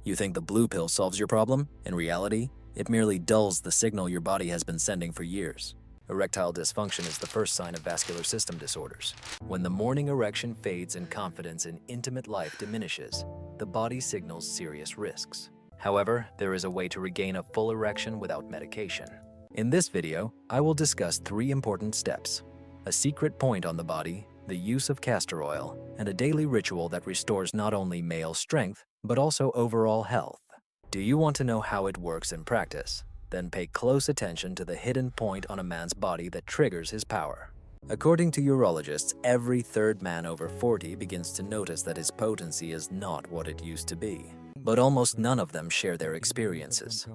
You think the blue pill solves your problem? In reality, it merely dulls the signal your body has been sending for years. Erectile dysfunction is the first sign of vascular system disorders. When the morning erection fades and confidence in intimate life diminishes, the body signals serious risks. However, there is a way to regain a full erection without medication. In this video, I will discuss 3 important steps: a secret point on the body, the use of castor oil, and a daily ritual that restores not only male strength, but also overall health. Do you want to know how it works in practice? Then pay close attention to the hidden point on a man's body that triggers his power. According to urologists, every third man over 40 begins to notice that his potency is not what it used to be. But almost none of them share their experiences.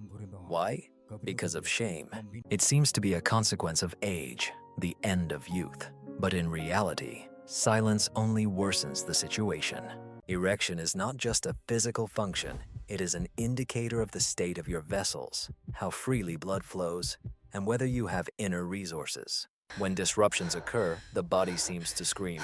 Why? Because of shame. It seems to be a consequence of age, the end of youth. But in reality, silence only worsens the situation. Erection is not just a physical function, it is an indicator of the state of your vessels, how freely blood flows, and whether you have inner resources. When disruptions occur, the body seems to scream,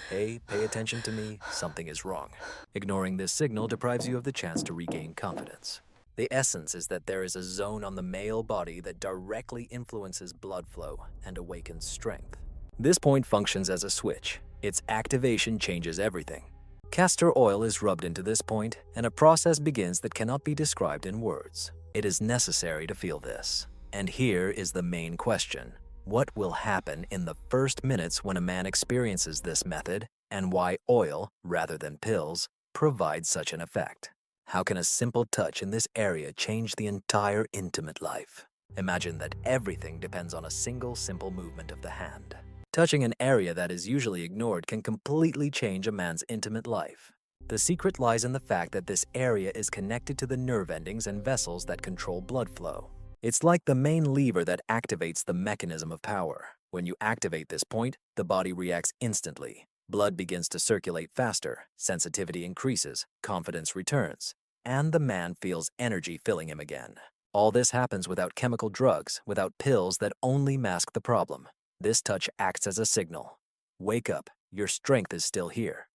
"Hey, pay attention to me, something is wrong." Ignoring this signal deprives you of the chance to regain confidence. The essence is that there is a zone on the male body that directly influences blood flow and awakens strength. This point functions as a switch. Its activation changes everything. Castor oil is rubbed into this point, and a process begins that cannot be described in words. It is necessary to feel this. And here is the main question: what will happen in the first minutes when a man experiences this method, and why oil, rather than pills, provides such an effect? How can a simple touch in this area change the entire intimate life? Imagine that everything depends on a single simple movement of the hand. Touching an area that is usually ignored can completely change a man's intimate life. The secret lies in the fact that this area is connected to the nerve endings and vessels that control blood flow. It's like the main lever that activates the mechanism of power. When you activate this point, the body reacts instantly. Blood begins to circulate faster, sensitivity increases, confidence returns, and the man feels energy filling him again. All this happens without chemical drugs, without pills that only mask the problem. This touch acts as a signal. Wake up, your strength is still here.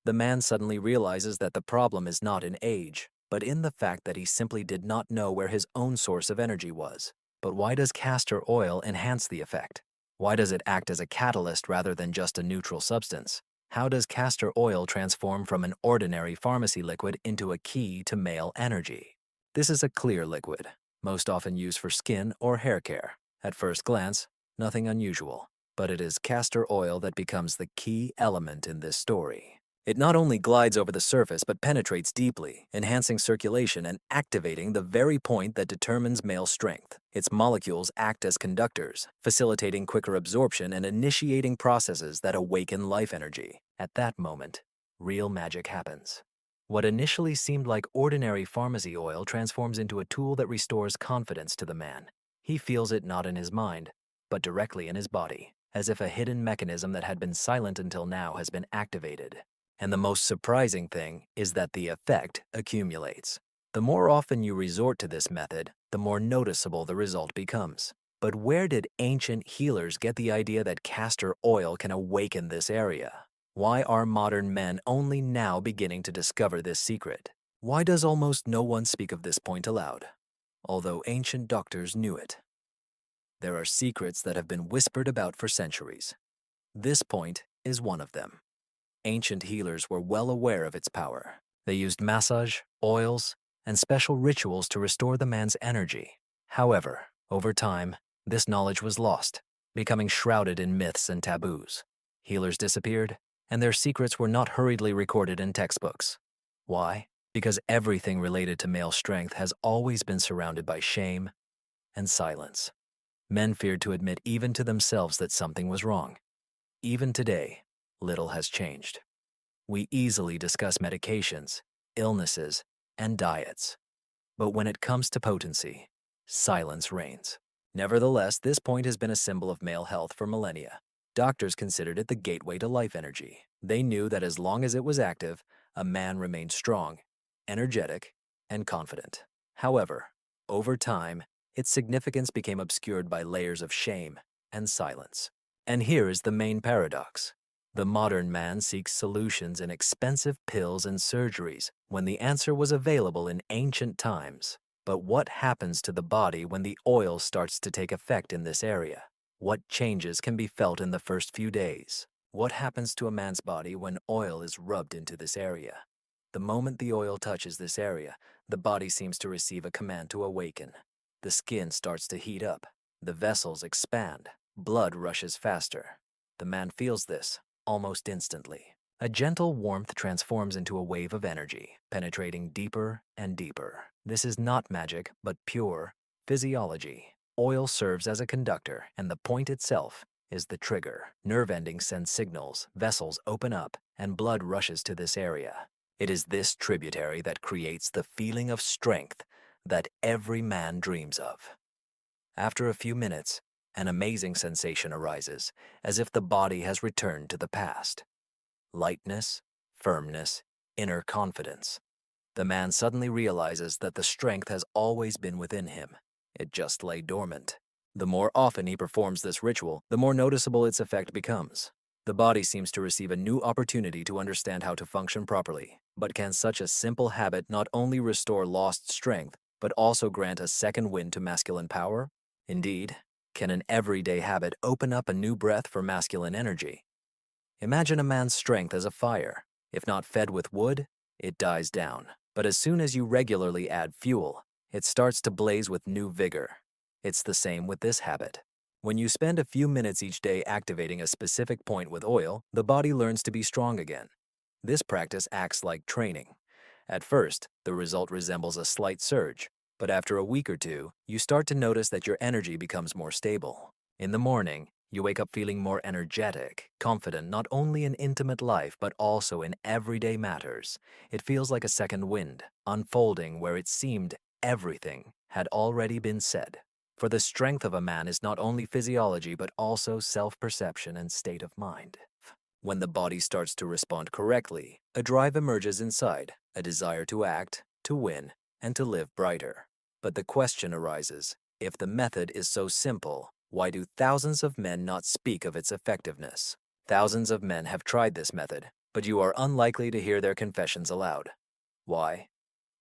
The man suddenly realizes that the problem is not in age, but in the fact that he simply did not know where his own source of energy was. But why does castor oil enhance the effect? Why does it act as a catalyst rather than just a neutral substance? How does castor oil transform from an ordinary pharmacy liquid into a key to male energy? This is a clear liquid, most often used for skin or hair care. At first glance, nothing unusual, but it is castor oil that becomes the key element in this story. It not only glides over the surface but penetrates deeply, enhancing circulation and activating the very point that determines male strength. Its molecules act as conductors, facilitating quicker absorption and initiating processes that awaken life energy. At that moment, real magic happens. What initially seemed like ordinary pharmacy oil transforms into a tool that restores confidence to the man. He feels it not in his mind, but directly in his body, as if a hidden mechanism that had been silent until now has been activated. And the most surprising thing is that the effect accumulates. The more often you resort to this method, the more noticeable the result becomes. But where did ancient healers get the idea that castor oil can awaken this area? Why are modern men only now beginning to discover this secret? Why does almost no one speak of this point aloud, although ancient doctors knew it? There are secrets that have been whispered about for centuries. This point is one of them. Ancient healers were well aware of its power. They used massage, oils, and special rituals to restore the man's energy. However, over time, this knowledge was lost, becoming shrouded in myths and taboos. Healers disappeared, and their secrets were not hurriedly recorded in textbooks. Why? Because everything related to male strength has always been surrounded by shame and silence. Men feared to admit even to themselves that something was wrong. Even today, little has changed. We easily discuss medications, illnesses, and diets. But when it comes to potency, silence reigns. Nevertheless, this point has been a symbol of male health for millennia. Doctors considered it the gateway to life energy. They knew that as long as it was active, a man remained strong, energetic, and confident. However, over time, its significance became obscured by layers of shame and silence. And here is the main paradox. The modern man seeks solutions in expensive pills and surgeries when the answer was available in ancient times. But what happens to the body when the oil starts to take effect in this area? What changes can be felt in the first few days? What happens to a man's body when oil is rubbed into this area? The moment the oil touches this area, the body seems to receive a command to awaken. The skin starts to heat up. The vessels expand. Blood rushes faster. The man feels this almost instantly. A gentle warmth transforms into a wave of energy, penetrating deeper and deeper. This is not magic, but pure physiology. Oil serves as a conductor, and the point itself is the trigger. Nerve endings send signals, vessels open up, and blood rushes to this area. It is this tributary that creates the feeling of strength that every man dreams of. After a few minutes, an amazing sensation arises, as if the body has returned to the past. Lightness, firmness, inner confidence. The man suddenly realizes that the strength has always been within him. It just lay dormant. The more often he performs this ritual, the more noticeable its effect becomes. The body seems to receive a new opportunity to understand how to function properly. But can such a simple habit not only restore lost strength, but also grant a second wind to masculine power? Indeed, can an everyday habit open up a new breath for masculine energy? Imagine a man's strength as a fire. If not fed with wood, it dies down. But as soon as you regularly add fuel, it starts to blaze with new vigor. It's the same with this habit. When you spend a few minutes each day activating a specific point with oil, the body learns to be strong again. This practice acts like training. At first, the result resembles a slight surge, but after a week or two, you start to notice that your energy becomes more stable. In the morning, you wake up feeling more energetic, confident not only in intimate life but also in everyday matters. It feels like a second wind, unfolding where it seemed everything had already been said. For the strength of a man is not only physiology but also self-perception and state of mind. When the body starts to respond correctly, a drive emerges inside, a desire to act, to win, and to live brighter. But the question arises, if the method is so simple, why do thousands of men not speak of its effectiveness? Thousands of men have tried this method, but you are unlikely to hear their confessions aloud. Why?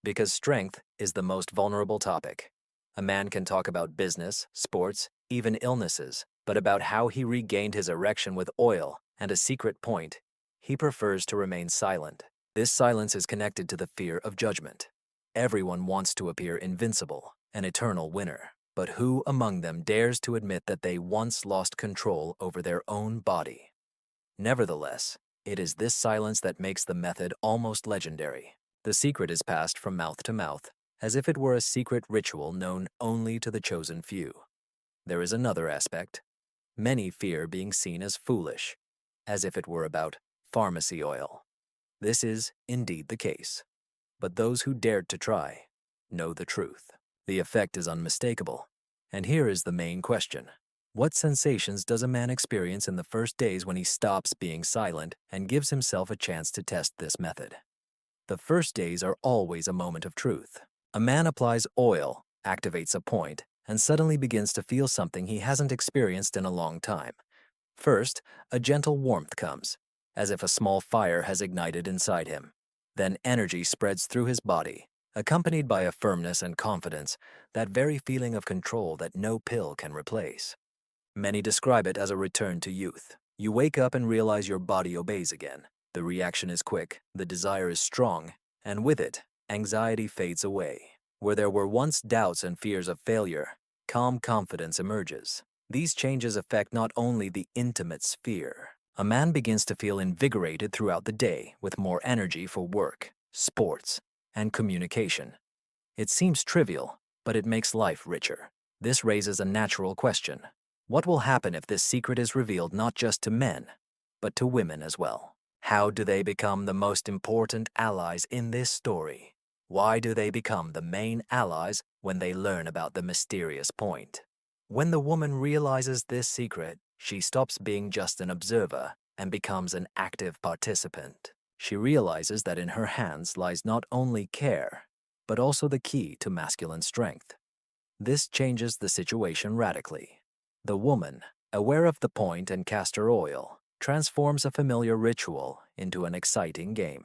Because strength is the most vulnerable topic. A man can talk about business, sports, even illnesses, but about how he regained his erection with oil and a secret point, he prefers to remain silent. This silence is connected to the fear of judgment. Everyone wants to appear invincible, an eternal winner. But who among them dares to admit that they once lost control over their own body? Nevertheless, it is this silence that makes the method almost legendary. The secret is passed from mouth to mouth, as if it were a secret ritual known only to the chosen few. There is another aspect. Many fear being seen as foolish, as if it were about pharmacy oil. This is indeed the case. But those who dared to try know the truth. The effect is unmistakable. And here is the main question. What sensations does a man experience in the first days when he stops being silent and gives himself a chance to test this method? The first days are always a moment of truth. A man applies oil, activates a point, and suddenly begins to feel something he hasn't experienced in a long time. First, a gentle warmth comes, as if a small fire has ignited inside him. Then energy spreads through his body, accompanied by a firmness and confidence, that very feeling of control that no pill can replace. Many describe it as a return to youth. You wake up and realize your body obeys again. The reaction is quick, the desire is strong, and with it, anxiety fades away. Where there were once doubts and fears of failure, calm confidence emerges. These changes affect not only the intimate sphere. A man begins to feel invigorated throughout the day with more energy for work, sports, and communication. It seems trivial, but it makes life richer. This raises a natural question. What will happen if this secret is revealed not just to men, but to women as well? How do they become the most important allies in this story? Why do they become the main allies when they learn about the mysterious point? When the woman realizes this secret, she stops being just an observer and becomes an active participant. She realizes that in her hands lies not only care, but also the key to masculine strength. This changes the situation radically. The woman, aware of the point and castor oil, transforms a familiar ritual into an exciting game.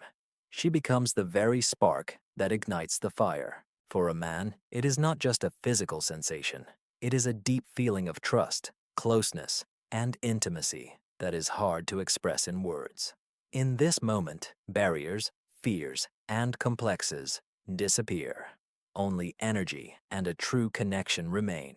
She becomes the very spark that ignites the fire. For a man, it is not just a physical sensation. It is a deep feeling of trust, closeness, and intimacy that is hard to express in words. In this moment, barriers, fears, and complexes disappear. Only energy and a true connection remain.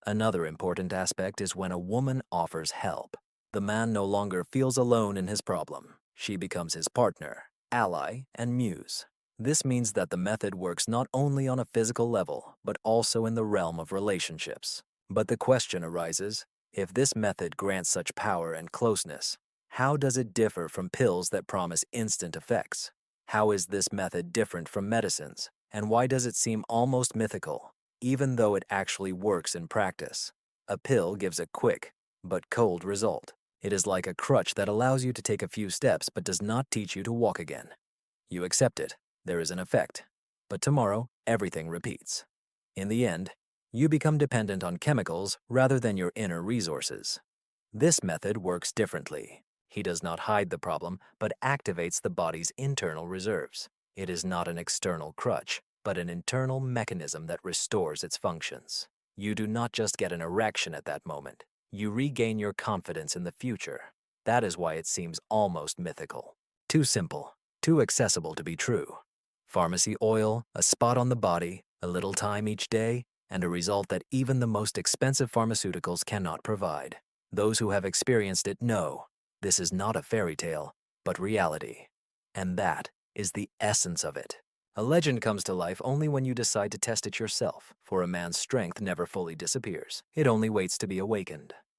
Another important aspect is when a woman offers help. The man no longer feels alone in his problem. She becomes his partner, ally, and muse. This means that the method works not only on a physical level, but also in the realm of relationships. But the question arises, if this method grants such power and closeness, how does it differ from pills that promise instant effects? How is this method different from medicines? And why does it seem almost mythical, even though it actually works in practice? A pill gives a quick, but cold result. It is like a crutch that allows you to take a few steps but does not teach you to walk again. You accept it, there is an effect, but tomorrow everything repeats. In the end, you become dependent on chemicals rather than your inner resources. This method works differently. He does not hide the problem, but activates the body's internal reserves. It is not an external crutch, but an internal mechanism that restores its functions. You do not just get an erection at that moment. You regain your confidence in the future. That is why it seems almost mythical. Too simple, too accessible to be true. Pharmacy oil, a spot on the body, a little time each day, and a result that even the most expensive pharmaceuticals cannot provide. Those who have experienced it know this is not a fairy tale, but reality. And that is the essence of it. A legend comes to life only when you decide to test it yourself, for a man's strength never fully disappears. It only waits to be awakened.